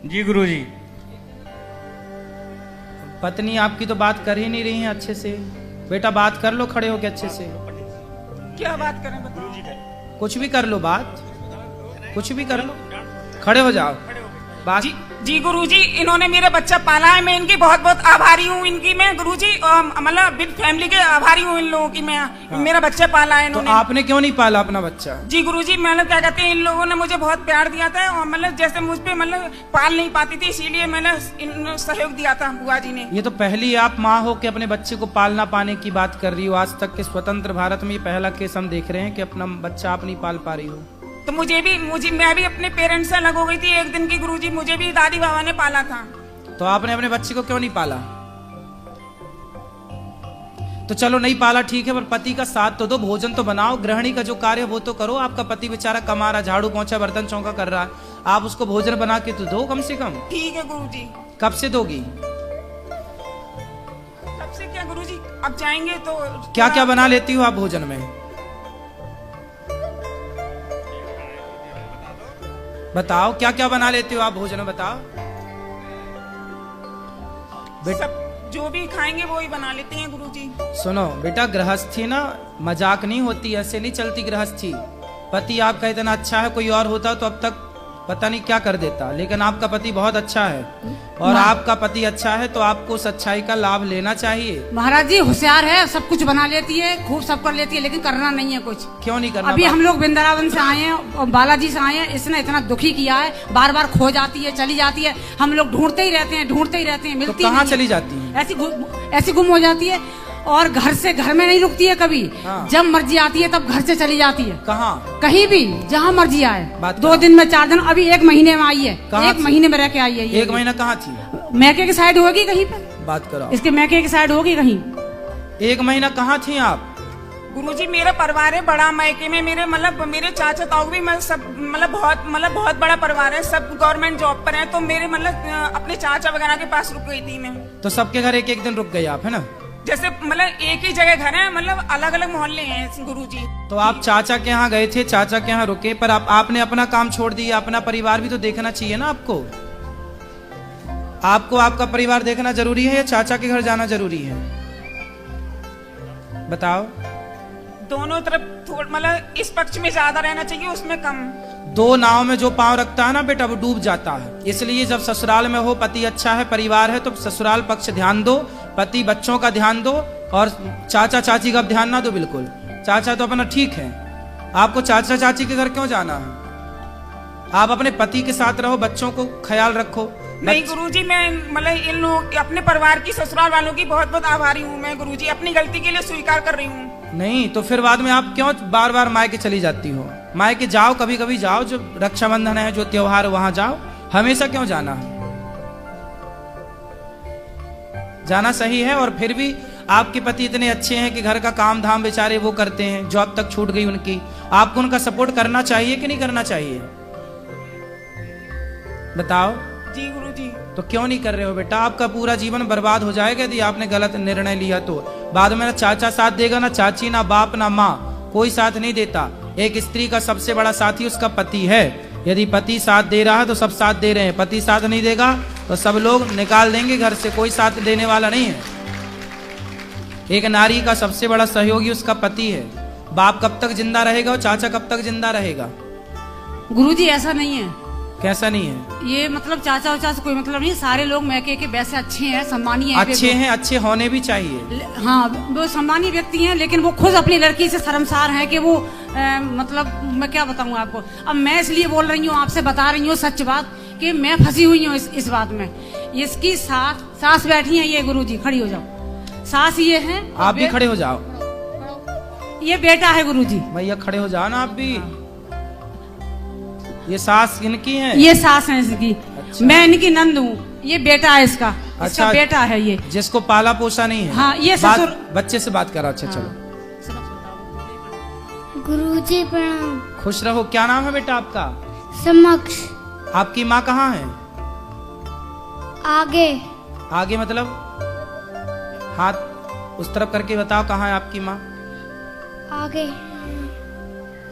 जी गुरुजी। पत्नी आपकी तो बात कर ही नहीं रही है अच्छे से। बेटा बात कर लो खड़े होके अच्छे से। क्या बात करें बताओ? कुछ भी कर लो, बात कुछ भी कर लो, खड़े हो जाओ बात। जी गुरुजी, इन्होंने मेरा बच्चा पाला है, मैं इनकी बहुत बहुत आभारी हूँ। इनकी मैं गुरुजी मतलब बिग फैमिली के आभारी हूँ इन लोगों की। मैं मेरा बच्चा पाला है इन्होंने। तो आपने क्यों नहीं पाला अपना बच्चा? जी गुरुजी, मतलब क्या कहते हैं, इन लोगों ने मुझे बहुत प्यार दिया था और मतलब जैसे मुझ पे मतलब पाल नहीं पाती थी, इसीलिए मैंने इन सहयोग दिया था बुआ जी ने। ये तो पहली आप माँ हो के अपने बच्चे को पालना पाने की बात कर रही हो। आज तक के स्वतंत्र भारत में ये पहला केस हम देख रहे हैं कि अपना बच्चा आप नहीं पाल पा रही हो। तो मैं भी अपने पेरेंट्स से अलग हो गई थी एक दिन की गुरुजी। मुझे भी दादी बाबा ने पाला था। तो आपने अपने बच्चे को क्यों नहीं पाला? तो चलो नहीं पाला ठीक है, पर पति का साथ तो दो, भोजन तो बनाओ, गृहिणी का जो कार्य वो तो करो। आपका पति बेचारा कमा रहा, झाड़ू पोंछा बर्तन चौका कर रहा है, आप उसको भोजन बना के तो दो कम से कम। ठीक है गुरुजी। कब से दोगी? कब से क्या गुरुजी, अब जाएंगे तो। क्या क्या बना लेती हो आप भोजन में? बताओ क्या क्या बना लेते हो आप भोजन में, बताओ। सब जो भी खाएंगे वो ही बना लेते हैं गुरुजी। सुनो बेटा, गृहस्थी ना मजाक नहीं होती, ऐसे नहीं चलती गृहस्थी। पति आपका इतना अच्छा है, कोई और होता तो अब तक पता नहीं क्या कर देता, लेकिन आपका पति बहुत अच्छा है और आपका पति अच्छा है तो आपको उस अच्छाई का लाभ लेना चाहिए। महाराज जी होशियार है, सब कुछ बना लेती है, खूब सब कर लेती है, लेकिन करना नहीं है कुछ। क्यों नहीं करना? अभी हम लोग वृंदावन से आए हैं और बालाजी से आए हैं, इसने इतना दुखी किया है, बार बार खो जाती है, चली जाती है, हम लोग ढूंढते ही रहते हैं, मिलती तो कहाँ चली जाती है? ऐसी गुम हो जाती है और घर में नहीं रुकती है कभी। हाँ। जब मर्जी आती है तब घर से चली जाती है। कहाँ? कहीं भी जहाँ मर्जी आए, बात 2 दिन में 4 दिन, अभी 1 महीने में आई है। 1 महीने में रह के आई है। 1 महीना कहाँ थी? मैके की साइड होगी कहीं पे, बात करो। इसके मैके की साइड होगी कहीं। 1 महीना कहाँ थी आप? गुरुजी मेरा परिवार है बड़ा, मायके में मेरे चाचा ताऊ भी सब बहुत बड़ा परिवार है, सब गवर्नमेंट जॉब पर है। तो मेरे अपने चाचा वगैरह के पास रुक गई थी मैं। तो सबके घर एक दिन रुक गए आप, है ना? जैसे एक ही जगह घर है, अलग अलग मोहल्ले हैं गुरुजी। तो आप चाचा के यहाँ गए थे, चाचा के यहाँ रुके, पर आपने अपना काम छोड़ दिया, अपना परिवार भी तो देखना चाहिए ना आपको। आपको आपका परिवार देखना जरूरी है या चाचा के घर जाना जरूरी है? बताओ। दोनों तरफ इस पक्ष में ज्यादा रहना चाहिए, उसमें कम। 2 नाव में जो पांव रखता है ना बेटा, वो डूब जाता है। इसलिए जब ससुराल में हो, पति अच्छा है, परिवार है, तो ससुराल पक्ष ध्यान दो, पति बच्चों का ध्यान दो, और चाचा चाची का ध्यान ना दो बिल्कुल। चाचा तो अपना ठीक है, आपको चाचा चाची के घर क्यों जाना है? आप अपने पति के साथ रहो, बच्चों को ख्याल रखो। नहीं गुरुजी, मैं इन लोग अपने परिवार की, ससुराल वालों की बहुत बहुत आभारी हूँ मैं गुरुजी, अपनी गलती के लिए स्वीकार कर रही हूँ। नहीं तो फिर बाद में आप क्यों बार बार मायके चली जाती हो? मायके जाओ, कभी कभी जाओ, जो रक्षाबंधन है, जो त्योहार वहां जाओ। हमेशा क्यों जाना है? जाना सही है। और फिर भी आपके पति इतने अच्छे हैं कि घर का काम धाम बेचारे वो करते हैं, जॉब तक छूट गई उनकी, आपको उनका सपोर्ट करना चाहिए कि नहीं करना चाहिए? बताओ। जी गुरुजी। तो क्यों नहीं कर रहे हो बेटा? आपका पूरा जीवन बर्बाद हो जाएगा यदि आपने गलत निर्णय लिया तो। बाद में ना चाचा साथ देगा, ना चाची, ना बाप, ना माँ, कोई साथ नहीं देता। एक स्त्री का सबसे बड़ा साथी उसका पति है। यदि पति साथ दे रहा है तो सब साथ दे रहे हैं, पति साथ नहीं देगा तो सब लोग निकाल देंगे घर से, कोई साथ देने वाला नहीं है। एक नारी का सबसे बड़ा सहयोगी उसका पति है। बाप कब तक जिंदा रहेगा और चाचा कब तक जिंदा रहेगा? गुरुजी ऐसा नहीं है। कैसा नहीं है? ये चाचा उचा से कोई मतलब नहीं, सारे लोग मैके के वैसे अच्छे हैं, सम्मानीय हैं। अच्छे हैं, अच्छे होने भी चाहिए। हाँ, वो सम्मानीय व्यक्ति हैं, लेकिन वो खुद अपनी लड़की से शर्मसार हैं कि वो मैं क्या बताऊँ आपको। अब मैं इसलिए बोल रही हूँ, आपसे बता रही हूँ सच बात, कि मैं फंसी हुई हूँ इस बात में। इसकी सास बैठी है, ये गुरुजी खड़ी हो जाओ, सास ये है। आप भी खड़े हो जाओ। ये बेटा है गुरुजी। भैया खड़े हो जाओ ना आप भी। ये सास इनकी है? ये सास है इसकी। अच्छा। मैं इनकी नंद हूँ, ये बेटा है इसका। अच्छा, इसका बेटा है ये, जिसको पाला पोसा नहीं है। हाँ, ये ससुर। बच्चे से बात करो। अच्छा हाँ। चलो। गुरुजी प्रणाम। खुश रहो। क्या नाम है बेटा आपका? समक्ष। आपकी माँ कहाँ है? आगे। आगे मतलब? हाथ उस तरफ करके बताओ, कहाँ है आपकी माँ? आगे।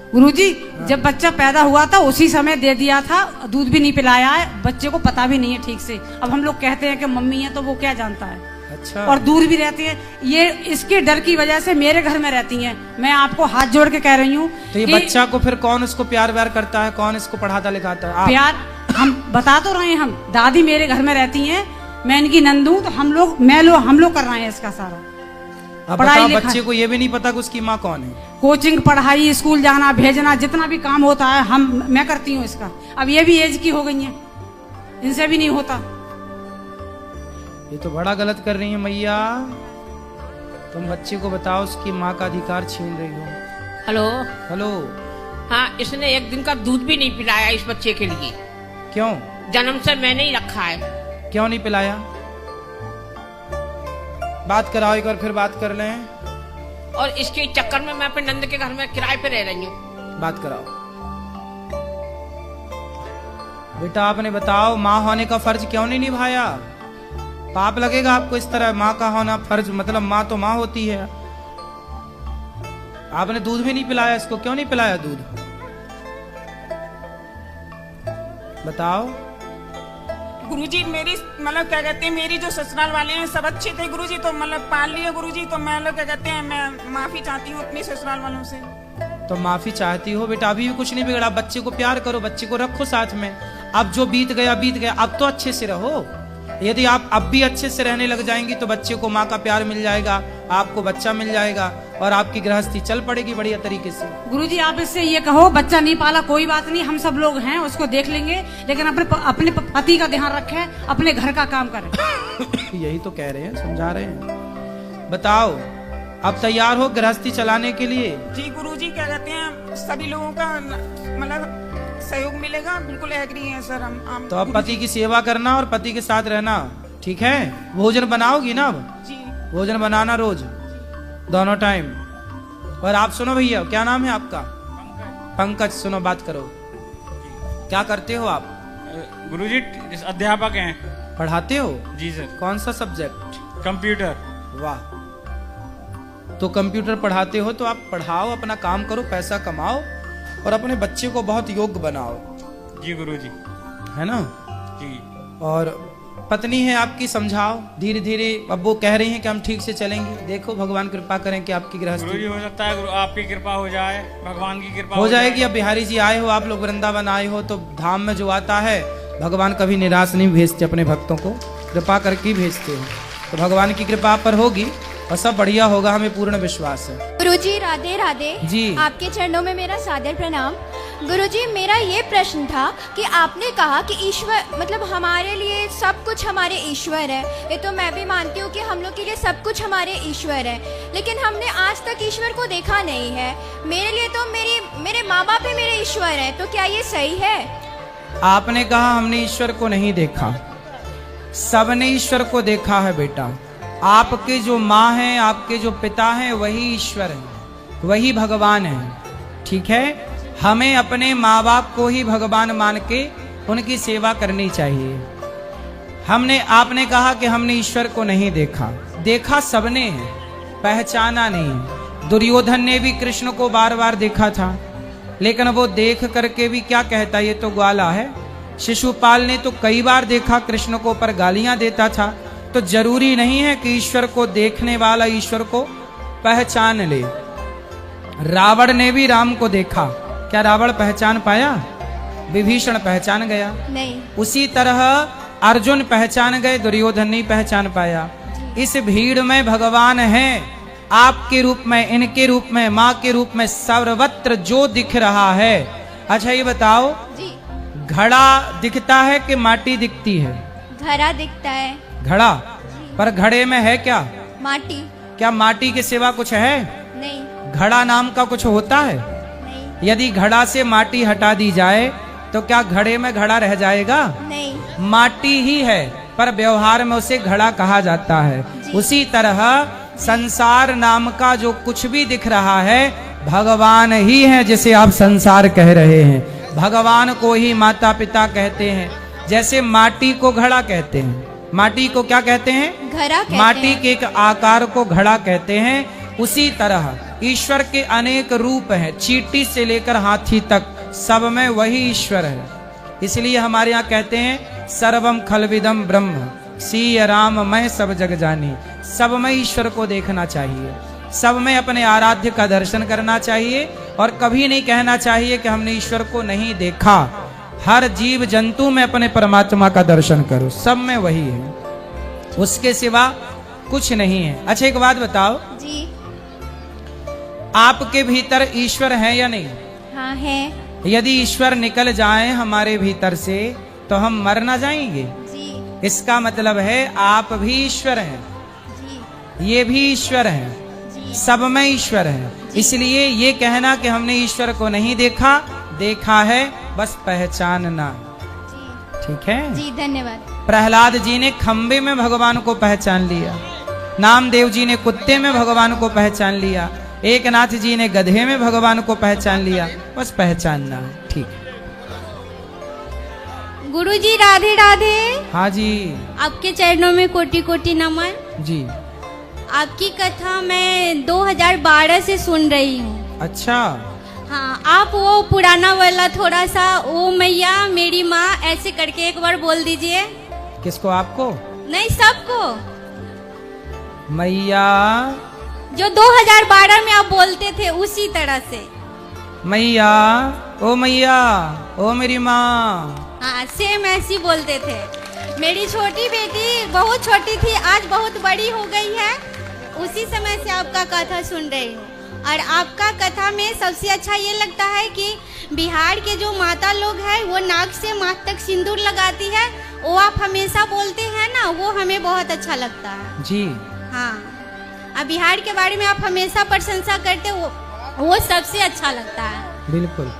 गुरुजी जब बच्चा पैदा हुआ था उसी समय दे दिया था, दूध भी नहीं पिलाया है, बच्चे को पता भी नहीं है ठीक से। अब हम लोग कहते हैं कि मम्मी है तो वो क्या जानता है। अच्छा। और दूर भी रहती है, ये इसके डर की वजह से मेरे घर में रहती हैं। मैं आपको हाथ जोड़ के कह रही हूँ तो ये बच्चा को फिर कौन उसको प्यार व्यार करता है, कौन इसको पढ़ाता लिखाता है? आप? प्यार हम बता तो रहे हैं, हम दादी मेरे घर में रहती हैं, मैं इनकी नंद हूँ, तो हम लोग कर रहे हैं इसका सारा। अब पढ़ाई बताओ, लिखाई। बच्चे को ये भी नहीं पता कि उसकी माँ कौन है। कोचिंग, पढ़ाई, स्कूल जाना, भेजना, जितना भी काम होता है मैं करती हूँ इसका। अब ये भी एज की हो गई है, इनसे भी नहीं होता। ये तो बड़ा गलत कर रही है मैया। तुम बच्चे को बताओ उसकी माँ का अधिकार छीन रही हो। हेलो। हेलो। हाँ, इसने एक दिन का दूध भी नहीं पिलाया इस बच्चे के लिए। क्यों? जन्म से मैंने ही रखा है। क्यों नहीं पिलाया? बात कराओ एक बार, फिर बात कर लें। और इसके चक्कर में मैं अपने नंद के घर में किराए पे रह रही हूँ। बात कराओ। बेटा आपने बताओ, माँ होने का फर्ज क्यों नहीं निभाया? पाप लगेगा आपको इस तरह। माँ का होना फर्ज, मतलब माँ तो माँ होती है। आपने दूध भी नहीं पिलाया इसको, क्यों नहीं पिलाया दूध? बताओ। गुरुजी मेरी मतलब क्या कहते हैं, मेरी जो ससुराल वाले हैं सब अच्छे थे गुरुजी, तो मतलब पाल लिए गुरुजी, तो मैं लोग क्या कहते हैं, मैं माफी चाहती हूँ अपने ससुराल वालों से। तो माफी चाहती हो बेटा, अभी भी कुछ नहीं बिगड़ा। बच्चे को प्यार करो, बच्चे को रखो साथ में। अब जो बीत गया बीत गया, अब तो अच्छे से रहो। यदि आप अब भी अच्छे से रहने लग जाएंगी तो बच्चे को माँ का प्यार मिल जाएगा, आपको बच्चा मिल जाएगा और आपकी गृहस्थी चल पड़ेगी बढ़िया तरीके से। गुरुजी आप इससे ये कहो, बच्चा नहीं पाला कोई बात नहीं, हम सब लोग हैं, उसको देख लेंगे, लेकिन अपने पति का ध्यान रखें, अपने घर का काम करें। यही तो कह रहे हैं, समझा रहे हैं। बताओ, अब तैयार हो गृहस्थी चलाने के लिए? जी गुरुजी क्या कहते हैं, सभी लोगों का मतलब सहयोग मिलेगा, बिल्कुल एग्री है सर हम तो अब पति की सेवा करना और पति के साथ रहना, ठीक है? भोजन बनाओगी ना? अब जी भोजन बनाना रोज, दोनों टाइम। और आप सुनो भैया, क्या नाम है आपका? पंकज। सुनो, बात करो। क्या करते हो आप? गुरुजी अध्यापक हैं। पढ़ाते हो? जी सर। कौन सा सब्जेक्ट? कंप्यूटर। वाह। तो कंप्यूटर पढ़ाते हो तो आप पढ़ाओ, अपना काम करो, पैसा कमाओ और अपने बच्चे को बहुत योग्य बनाओ। जी गुरुजी। है ना? जी। और पत्नी है आपकी, समझाओ धीरे धीरे। अब वो कह रही हैं कि हम ठीक से चलेंगे, देखो भगवान कृपा करें कि आपकी गुरुजी गृहस्थी हो सकता है आपकी कृपा हो जाए, भगवान की कृपा हो जाएगी। अब बिहारी जी आए हो, आप लोग वृंदावन आए हो, तो धाम में जो आता है भगवान कभी निराश नहीं भेजते, अपने भक्तों को कृपा करके भेजते हैं। तो भगवान की कृपा पर होगी और सब बढ़िया होगा, हमें पूर्ण विश्वास है। गुरुजी राधे राधे जी। आपके चरणों में मेरा सादर प्रणाम। गुरुजी मेरा ये प्रश्न था कि आपने कहा कि ईश्वर मतलब हमारे लिए सब कुछ हमारे ईश्वर है। ये तो मैं भी मानती हूँ कि हम लोग के लिए सब कुछ हमारे ईश्वर है, लेकिन हमने आज तक ईश्वर को देखा नहीं है। मेरे लिए तो मेरे माँ बाप ही मेरे ईश्वर है, तो क्या ये सही है? आपने कहा हमने ईश्वर को नहीं देखा, सबने ईश्वर को देखा है बेटा। आपके जो माँ हैं, आपके जो पिता हैं, वही ईश्वर हैं, वही भगवान हैं, ठीक है? हमें अपने माँ बाप को ही भगवान मान के उनकी सेवा करनी चाहिए। आपने कहा कि हमने ईश्वर को नहीं देखा, देखा सबने है, पहचाना नहीं। दुर्योधन ने भी कृष्ण को बार बार देखा था, लेकिन वो देख करके भी क्या कहता, ये तो ग्वाला है। शिशुपाल ने तो कई बार देखा कृष्ण को, पर गालियां देता था। तो जरूरी नहीं है कि ईश्वर को देखने वाला ईश्वर को पहचान ले। रावण ने भी राम को देखा, क्या रावण पहचान पाया? विभीषण पहचान गया? नहीं। उसी तरह अर्जुन पहचान गए, दुर्योधन नहीं पहचान पाया। इस भीड़ में भगवान है, आपके रूप में, इनके रूप में, माँ के रूप में, सर्वत्र जो दिख रहा है। अच्छा ये बताओ, जी। घड़ा दिखता है कि माटी दिखती है? घड़ा दिखता है। घड़ा, पर घड़े में है क्या? माटी। क्या माटी के सिवा कुछ है? नहीं। घड़ा नाम का कुछ होता है? नहीं। यदि घड़ा से माटी हटा दी जाए तो क्या घड़े में घड़ा रह जाएगा? नहीं। माटी ही है, पर व्यवहार में उसे घड़ा कहा जाता है। उसी तरह संसार नाम का जो कुछ भी दिख रहा है, भगवान ही है जिसे आप संसार कह रहे हैं। भगवान को ही माता पिता कहते हैं। जैसे माटी को घड़ा कहते हैं, माटी को क्या कहते हैं? घड़ा कहते माटी हैं। के एक आकार को घड़ा कहते हैं। उसी तरह ईश्वर के अनेक रूप हैं, चींटी से लेकर हाथी तक सब में वही ईश्वर है। इसलिए हमारे यहाँ कहते हैं सर्वम खलविदम ब्रह्म सीय राम मैं सब जग जानी। सब में ईश्वर को देखना चाहिए, सब में अपने आराध्य का दर्शन करना चाहिए और कभी नहीं कहना चाहिए कि हमने ईश्वर को नहीं देखा। हर जीव जंतु में अपने परमात्मा का दर्शन करो, सब में वही है, उसके सिवा कुछ नहीं है। अच्छा एक बात बताओ, जी आपके भीतर ईश्वर है या नहीं? हाँ है। यदि ईश्वर निकल जाए हमारे भीतर से तो हम मर ना जाएंगे। जी इसका मतलब है आप भी ईश्वर हैं, जी ये भी ईश्वर हैं, जी सब में ईश्वर है। इसलिए ये कहना कि हमने ईश्वर को नहीं देखा, देखा है बस पहचानना। जी ठीक है जी धन्यवाद। प्रहलाद जी ने खंबे में भगवान को पहचान लिया, नामदेव जी ने कुत्ते में भगवान को पहचान लिया, एकनाथ जी ने गधे में भगवान को पहचान लिया, बस पहचानना है। ठीक है। गुरुजी राधे राधे। हाँ जी आपके चरणों में कोटि कोटि नमन। जी। आपकी कथा मैं 2012 से सुन रही हूँ। अच्छा हाँ, आप वो पुराना वाला थोड़ा सा ओ मैया मेरी माँ ऐसे करके एक बार बोल दीजिए। किसको? आपको? नहीं सबको। मैया जो 2012 में आप बोलते थे उसी तरह से। मैया ओ मैया ओ मेरी माँ। हाँ सेम ऐसी बोलते थे। मेरी छोटी बेटी बहुत छोटी थी, आज बहुत बड़ी हो गई है, उसी समय से आपका कथा सुन रही हूँ। और आपका कथा में सबसे अच्छा ये लगता है कि बिहार के जो माता लोग हैं वो नाक से माथ तक सिंदूर लगाती है, वो आप हमेशा बोलते हैं ना, वो हमें बहुत अच्छा लगता है। जी हाँ, अब बिहार के बारे में आप हमेशा प्रशंसा करते हो, वो सबसे अच्छा लगता है। बिल्कुल,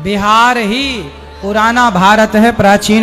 बिहार ही पुराना भारत है, प्राचीन